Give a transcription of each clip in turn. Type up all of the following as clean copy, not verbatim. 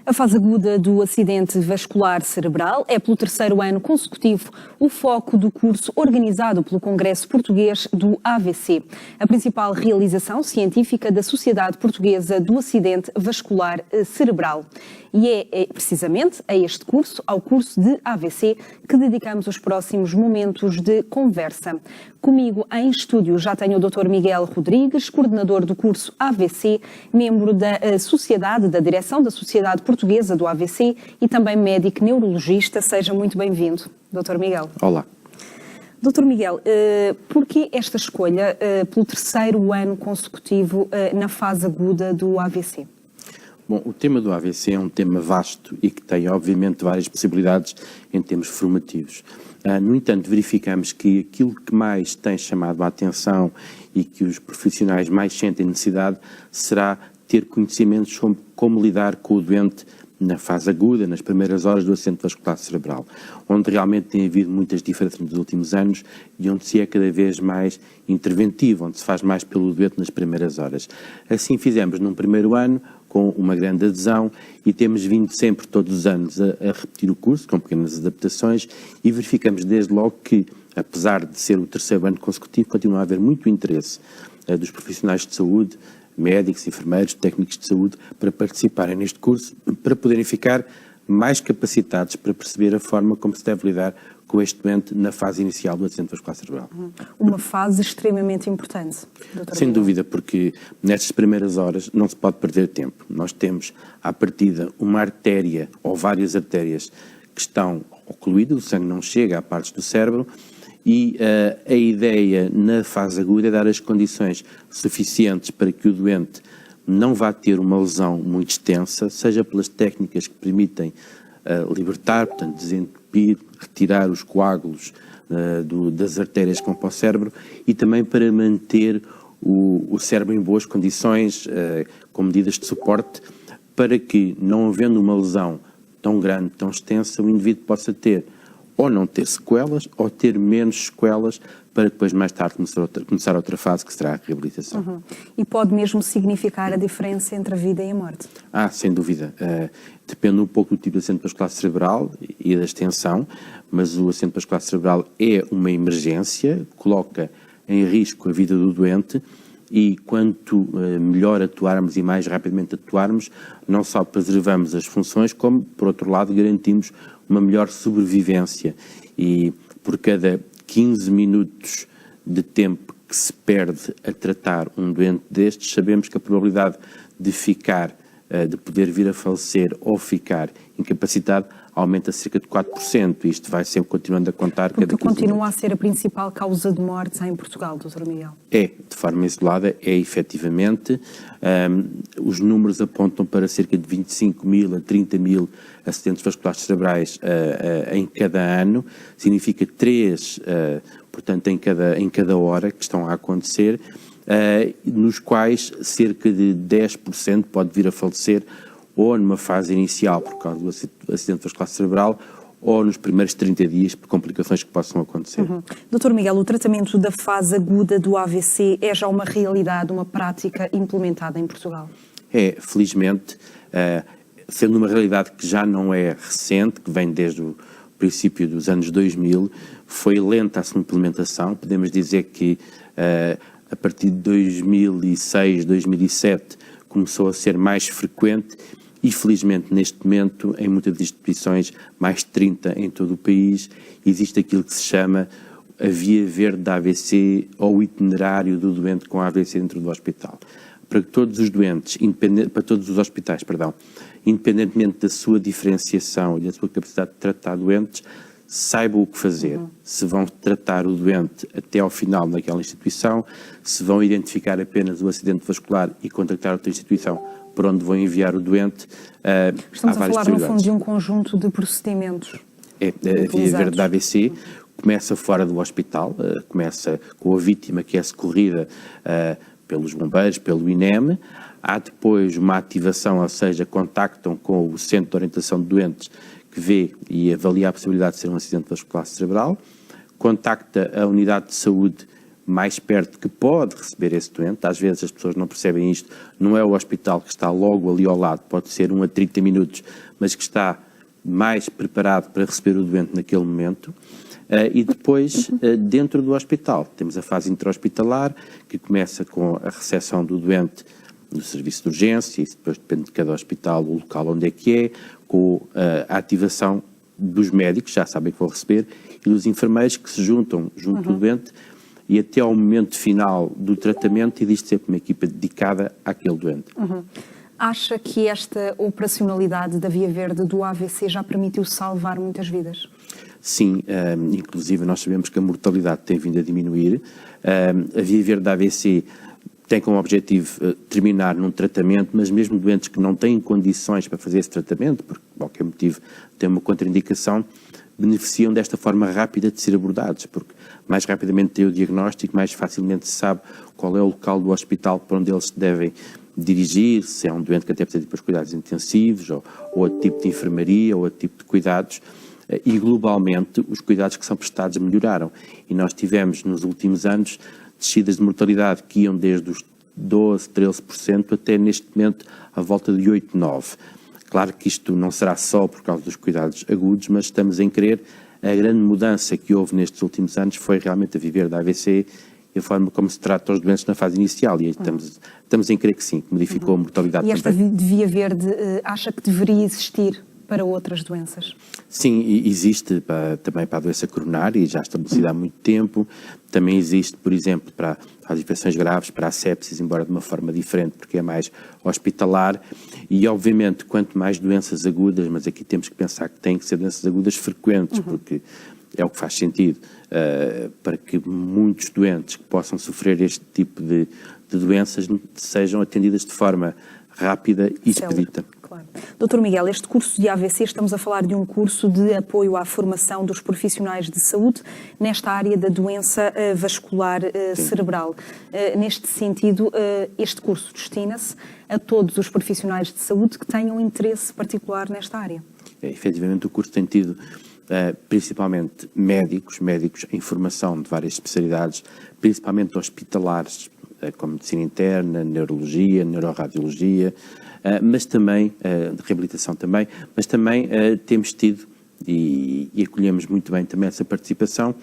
A fase aguda do acidente vascular cerebral é, pelo terceiro ano consecutivo, o foco do curso organizado pelo Congresso Português do AVC, a principal realização científica da Sociedade Portuguesa do Acidente Vascular Cerebral. E é precisamente a este curso, ao curso de AVC, que dedicamos os próximos momentos de conversa. Comigo em estúdio já tenho o Dr. Miguel Rodrigues, coordenador do curso AVC, membro da Sociedade, da direção da Sociedade Portuguesa do AVC e também médico neurologista. Seja muito bem-vindo, Dr. Miguel. Olá. Dr. Miguel, porquê esta escolha pelo terceiro ano consecutivo na fase aguda do AVC? Bom, o tema do AVC é um tema vasto e que tem, obviamente, várias possibilidades em termos formativos. No entanto, verificamos que aquilo que mais tem chamado a atenção e que os profissionais mais sentem necessidade será ter conhecimentos sobre como lidar com o doente na fase aguda, nas primeiras horas do acidente vascular cerebral, onde realmente tem havido muitas diferenças nos últimos anos e onde se é cada vez mais interventivo, onde se faz mais pelo doente nas primeiras horas. Assim fizemos num primeiro ano, com uma grande adesão, e temos vindo sempre, todos os anos, a repetir o curso, com pequenas adaptações, e verificamos desde logo que, apesar de ser o terceiro ano consecutivo, continua a haver muito interesse dos profissionais de saúde, médicos, enfermeiros, técnicos de saúde, para participarem neste curso, para poderem ficar mais capacitados para perceber a forma como se deve lidar com este doente na fase inicial do acidente vascular cerebral. Uma fase extremamente importante, Dr. Sem Miguel. dúvida, porque nestas primeiras horas não se pode perder tempo. Nós temos, à partida, uma artéria ou várias artérias que estão ocluídas, o sangue não chega a partes do cérebro, e a ideia na fase aguda é dar as condições suficientes para que o doente não vá ter uma lesão muito extensa, seja pelas técnicas que permitem libertar, portanto desentupir, retirar os coágulos das artérias que vão para o cérebro, e também para manter o cérebro em boas condições, com medidas de suporte, para que, não havendo uma lesão tão grande, tão extensa, o indivíduo possa ter ou não ter sequelas, ou ter menos sequelas, para depois, mais tarde, começar outra fase, que será a reabilitação. E pode mesmo significar a diferença entre a vida e a morte? Sem dúvida. Depende um pouco do tipo de acidente vascular cerebral e da extensão, mas o acidente vascular cerebral é uma emergência, coloca em risco a vida do doente, e quanto melhor atuarmos e mais rapidamente atuarmos, não só preservamos as funções, como, por outro lado, garantimos uma melhor sobrevivência. E por cada 15 minutos de tempo que se perde a tratar um doente destes, sabemos que a probabilidade de de poder vir a falecer ou ficar incapacitado aumenta cerca de 4%. Isto vai ser continuando a contar. Porque continua a ser a principal causa de mortes em Portugal, Dr. Miguel. De forma isolada, efetivamente. Os números apontam para cerca de 25 mil a 30 mil acidentes vasculares cerebrais em cada ano. Significa 3, portanto, em cada hora que estão a acontecer, nos quais cerca de 10% pode vir a falecer ou numa fase inicial por causa do acidente vascular cerebral, ou nos primeiros 30 dias por complicações que possam acontecer. Dr. Miguel, o tratamento da fase aguda do AVC é já uma realidade, uma prática implementada em Portugal? Felizmente, sendo uma realidade que já não é recente, que vem desde o princípio dos anos 2000, foi lenta a sua implementação. Podemos dizer que a partir de 2006, 2007, começou a ser mais frequente e, felizmente, neste momento, em muitas instituições, mais de 30 em todo o país, existe aquilo que se chama a via verde da AVC ou o itinerário do doente com AVC dentro do hospital. Para que todos os doentes, para todos os hospitais, independentemente da sua diferenciação e da sua capacidade de tratar doentes, saibam o que fazer. Se vão tratar o doente até ao final naquela instituição, se vão identificar apenas o acidente vascular e contactar outra instituição para onde vão enviar o doente, Estamos a falar, no fundo, de um conjunto de procedimentos. A via verde da AVC começa fora do hospital, começa com a vítima que é socorrida pelos bombeiros, pelo INEM. Há depois uma ativação, ou seja, contactam com o Centro de Orientação de Doentes, que vê e avalia a possibilidade de ser um acidente vascular cerebral, contacta a unidade de saúde mais perto que pode receber esse doente. Às vezes as pessoas não percebem isto, não é o hospital que está logo ali ao lado, pode ser 1 a 30 minutos, mas que está mais preparado para receber o doente naquele momento. E depois, dentro do hospital, temos a fase intra-hospitalar, que começa com a recepção do doente no serviço de urgência, isso depois depende de cada hospital, o local onde é que é, com a ativação dos médicos, já sabem que vão receber, e dos enfermeiros que se juntam junto do doente, e até ao momento final do tratamento existe sempre uma equipa dedicada àquele doente. Acha que esta operacionalidade da Via Verde do AVC já permitiu salvar muitas vidas? Sim, inclusive nós sabemos que a mortalidade tem vindo a diminuir. A Via Verde da AVC tem como objetivo terminar num tratamento, mas mesmo doentes que não têm condições para fazer esse tratamento, por qualquer motivo têm uma contraindicação, beneficiam desta forma rápida de ser abordados, porque mais rapidamente tem o diagnóstico, mais facilmente se sabe qual é o local do hospital para onde eles se devem dirigir, se é um doente que até precisa de depois cuidados intensivos, ou outro tipo de enfermaria, ou outro tipo de cuidados, e globalmente os cuidados que são prestados melhoraram. E nós tivemos nos últimos anos descidas de mortalidade que iam desde os 12%, 13% até neste momento à volta de 8%, 9%. Claro que isto não será só por causa dos cuidados agudos, mas estamos em crer a grande mudança que houve nestes últimos anos foi realmente a Via Verde da AVC e a forma como se trata os doentes na fase inicial, e aí estamos em crer que sim, que modificou a mortalidade. E esta Via Verde acha que deveria existir para outras doenças? Sim, existe também para a doença coronária, e já estabelecida há muito tempo. Também existe, por exemplo, para as infecções graves, para a sepsis, embora de uma forma diferente, porque é mais hospitalar. E, obviamente, quanto mais doenças agudas, mas aqui temos que pensar que têm que ser doenças agudas frequentes, porque é o que faz sentido, para que muitos doentes que possam sofrer este tipo de doenças sejam atendidas de forma rápida e expedita. Claro. Dr. Miguel, este curso de AVC, estamos a falar de um curso de apoio à formação dos profissionais de saúde nesta área da doença vascular cerebral. Neste sentido, este curso destina-se a todos os profissionais de saúde que tenham interesse particular nesta área. Efetivamente, o curso tem tido principalmente médicos em formação de várias especialidades, principalmente hospitalares, como medicina interna, neurologia, neuroradiologia, mas também, de reabilitação também, mas também temos tido, e acolhemos muito bem também essa participação,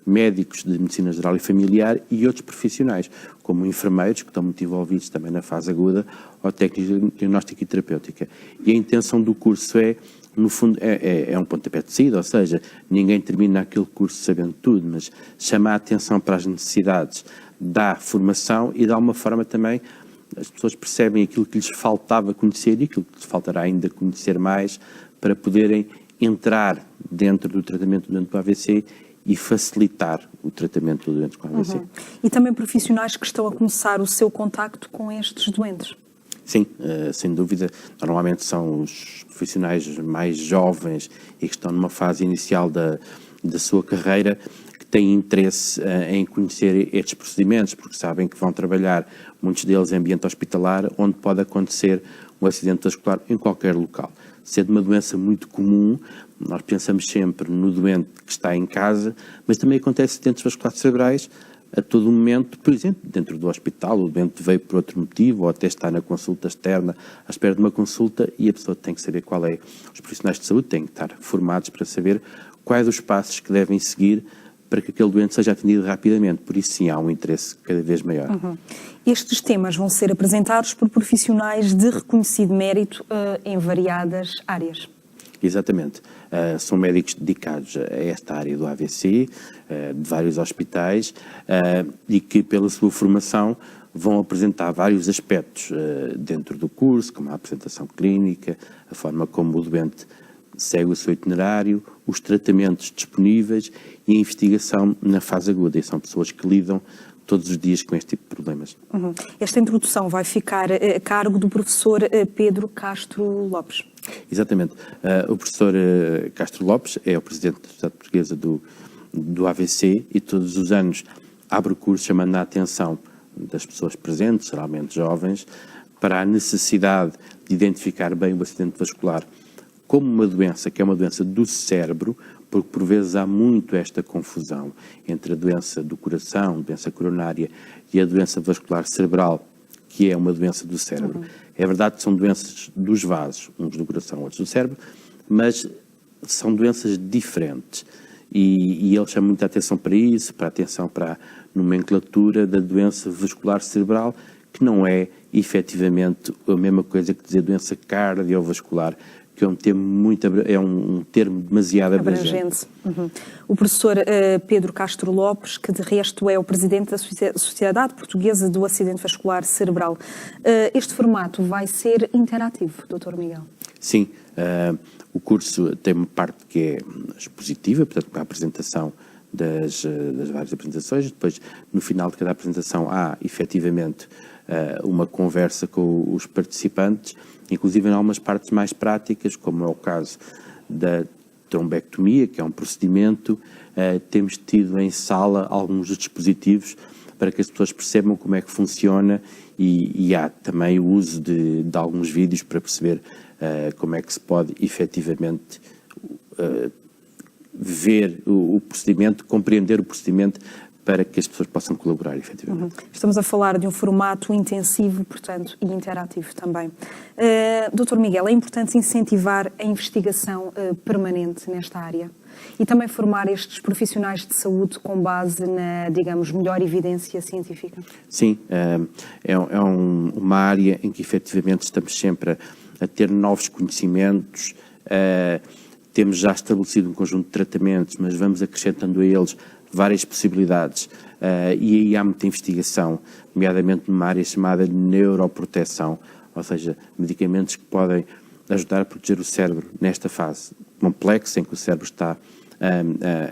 médicos de medicina geral e familiar e outros profissionais, como enfermeiros, que estão muito envolvidos também na fase aguda, ou técnicos de diagnóstica e terapêutica. E a intenção do curso no fundo, é um pontapé de saída, ou seja, ninguém termina aquele curso sabendo tudo, mas chama a atenção para as necessidades, dá formação e de alguma forma também as pessoas percebem aquilo que lhes faltava conhecer e aquilo que lhes faltará ainda conhecer mais para poderem entrar dentro do tratamento do doente com AVC e facilitar o tratamento do doente com AVC. E também profissionais que estão a começar o seu contacto com estes doentes? Sim, sem dúvida. Normalmente são os profissionais mais jovens e que estão numa fase inicial da sua carreira que têm interesse em conhecer estes procedimentos, porque sabem que vão trabalhar, muitos deles em ambiente hospitalar, onde pode acontecer um acidente vascular em qualquer local. Sendo uma doença muito comum, nós pensamos sempre no doente que está em casa, mas também acontece acidentes vasculares cerebrais a todo momento, por exemplo, dentro do hospital, o doente veio por outro motivo, ou até está na consulta externa, à espera de uma consulta, e a pessoa tem que saber qual é. Os profissionais de saúde têm que estar formados para saber quais os passos que devem seguir para que aquele doente seja atendido rapidamente. Por isso, sim, há um interesse cada vez maior. Estes temas vão ser apresentados por profissionais de reconhecido mérito em variadas áreas. Exatamente. São médicos dedicados a esta área do AVC, de vários hospitais, e que, pela sua formação, vão apresentar vários aspectos dentro do curso, como a apresentação clínica, a forma como o doente segue o seu itinerário, os tratamentos disponíveis e a investigação na fase aguda. E são pessoas que lidam todos os dias com este tipo de problemas. Esta introdução vai ficar a cargo do professor Pedro Castro Lopes. Exatamente. O professor Castro Lopes é o presidente da Sociedade Portuguesa do AVC e todos os anos abre o curso chamando a atenção das pessoas presentes, geralmente jovens, para a necessidade de identificar bem o acidente vascular como uma doença que é uma doença do cérebro, porque por vezes há muito esta confusão entre a doença do coração, a doença coronária e a doença vascular cerebral, que é uma doença do cérebro. É verdade que são doenças dos vasos, uns do coração, outros do cérebro, mas são doenças diferentes. E ele chama muita atenção para isso, para a atenção para a nomenclatura da doença vascular cerebral, que não é efetivamente a mesma coisa que dizer doença cardiovascular, que é um termo demasiado abrangente. O professor Pedro Castro Lopes, que de resto é o presidente da Sociedade Portuguesa do Acidente Vascular Cerebral. Este formato vai ser interativo, Dr. Miguel? Sim, o curso tem uma parte que é expositiva, portanto, com a apresentação das várias apresentações. Depois, no final de cada apresentação, há efetivamente uma conversa com os participantes, inclusive em algumas partes mais práticas, como é o caso da trombectomia, que é um procedimento. Temos tido em sala alguns dispositivos para que as pessoas percebam como é que funciona e há também o uso de alguns vídeos para perceber como é que se pode efetivamente ver o procedimento, compreender o procedimento, para que as pessoas possam colaborar, efetivamente. Estamos a falar de um formato intensivo, portanto, e interativo também. Dr. Miguel, é importante incentivar a investigação permanente nesta área e também formar estes profissionais de saúde com base na, digamos, melhor evidência científica? Sim, é uma área em que, efetivamente, estamos sempre a ter novos conhecimentos. Temos já estabelecido um conjunto de tratamentos, mas vamos acrescentando a eles várias possibilidades, e aí há muita investigação, nomeadamente numa área chamada neuroproteção, ou seja, medicamentos que podem ajudar a proteger o cérebro nesta fase complexa em que o cérebro está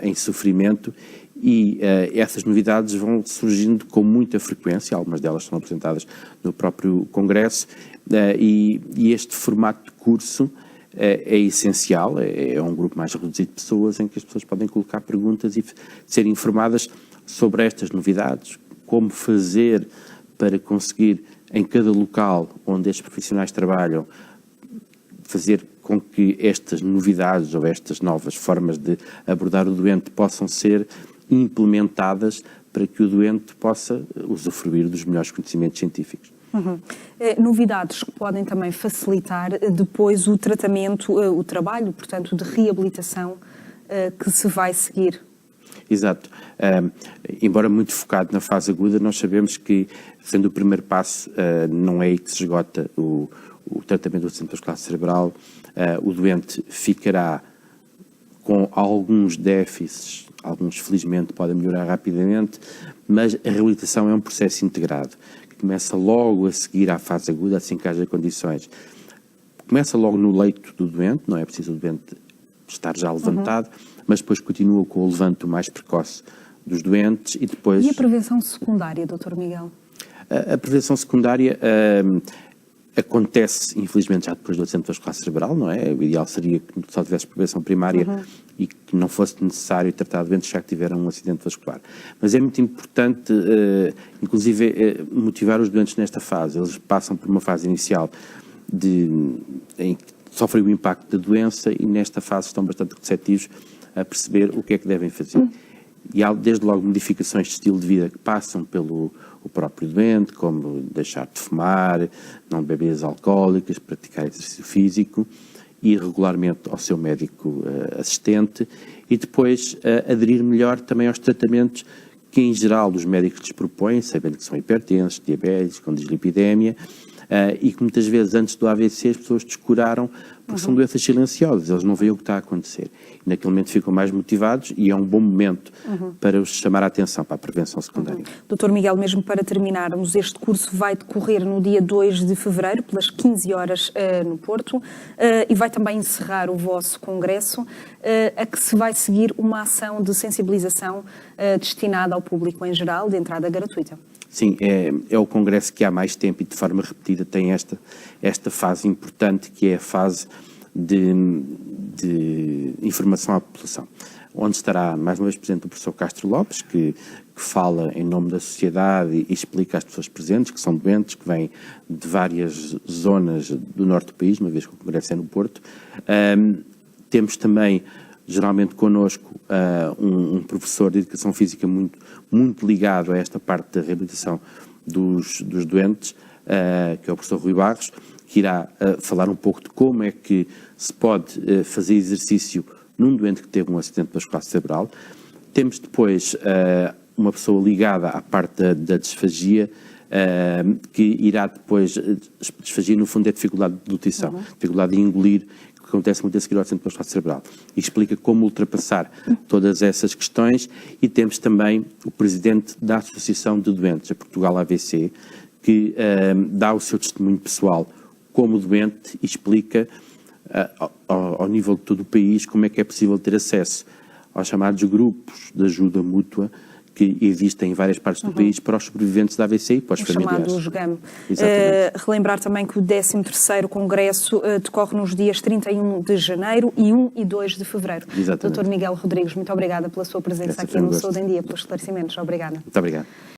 em sofrimento, e essas novidades vão surgindo com muita frequência, algumas delas são apresentadas no próprio Congresso, e este formato de curso é essencial, é um grupo mais reduzido de pessoas em que as pessoas podem colocar perguntas e ser informadas sobre estas novidades, como fazer para conseguir, em cada local onde estes profissionais trabalham, fazer com que estas novidades ou estas novas formas de abordar o doente possam ser implementadas para que o doente possa usufruir dos melhores conhecimentos científicos. Novidades que podem também facilitar depois o tratamento, o trabalho, portanto, de reabilitação que se vai seguir. Exato. Embora muito focado na fase aguda, nós sabemos que, sendo o primeiro passo, não é aí que se esgota o tratamento do acidente vascular cerebral. O doente ficará com alguns déficits, alguns felizmente podem melhorar rapidamente, mas a reabilitação é um processo integrado. Começa logo a seguir à fase aguda, assim que haja condições. Começa logo no leito do doente, não é preciso o doente estar já levantado, mas depois continua com o levanto mais precoce dos doentes e depois... E a prevenção secundária, Dr. Miguel? A prevenção secundária acontece, infelizmente, já depois do acidente vascular cerebral, não é? O ideal seria que só tivesse prevenção primária e que não fosse necessário tratar doentes já que tiveram um acidente vascular. Mas é muito importante, inclusive, motivar os doentes nesta fase. Eles passam por uma fase inicial em que sofrem o impacto da doença e nesta fase estão bastante receptivos a perceber o que é que devem fazer. E há, desde logo, modificações de estilo de vida que passam pelo o próprio doente, como deixar de fumar, não beber bebidas alcoólicas, praticar exercício físico, ir regularmente ao seu médico assistente e depois aderir melhor também aos tratamentos que, em geral, os médicos lhes propõem, sabendo que são hipertensos, diabéticos, com dislipidémia, e que muitas vezes antes do AVC as pessoas descuraram porque são doenças silenciosas, eles não veem o que está a acontecer. E naquele momento ficam mais motivados e é um bom momento para os chamar a atenção para a prevenção secundária. Dr. Miguel, mesmo para terminarmos, este curso vai decorrer no dia 2 de fevereiro, pelas 15 horas no Porto, e vai também encerrar o vosso congresso, a que se vai seguir uma ação de sensibilização destinada ao público em geral, de entrada gratuita. Sim, é o congresso que há mais tempo e de forma repetida tem esta fase importante, que é a fase de informação à população, onde estará mais uma vez presente o professor Castro Lopes, que que fala em nome da sociedade e explica às pessoas presentes, que são doentes, que vêm de várias zonas do norte do país, uma vez que o congresso é no Porto. Temos também, geralmente connosco, um professor de Educação Física muito ligado a esta parte da reabilitação dos doentes, que é o professor Rui Barros, que irá falar um pouco de como é que se pode fazer exercício num doente que teve um acidente vascular cerebral. Temos depois uma pessoa ligada à parte da disfagia, que irá depois, disfagia no fundo é dificuldade de deglutição, dificuldade de engolir, que acontece muito a seguir ao acidente vascular cerebral, e explica como ultrapassar todas essas questões. E temos também o presidente da Associação de Doentes, a Portugal AVC, que dá o seu testemunho pessoal como doente e explica ao nível de todo o país como é que é possível ter acesso aos chamados grupos de ajuda mútua que existem em várias partes do país para os sobreviventes da AVC e para os familiares. Chamado GAM. Relembrar também que o 13º Congresso decorre nos dias 31 de janeiro e 1 e 2 de fevereiro. Exatamente. Dr. Miguel Rodrigues, muito obrigada pela sua presença aqui no Saúde em Dia, pelos esclarecimentos. Obrigada. Muito obrigado.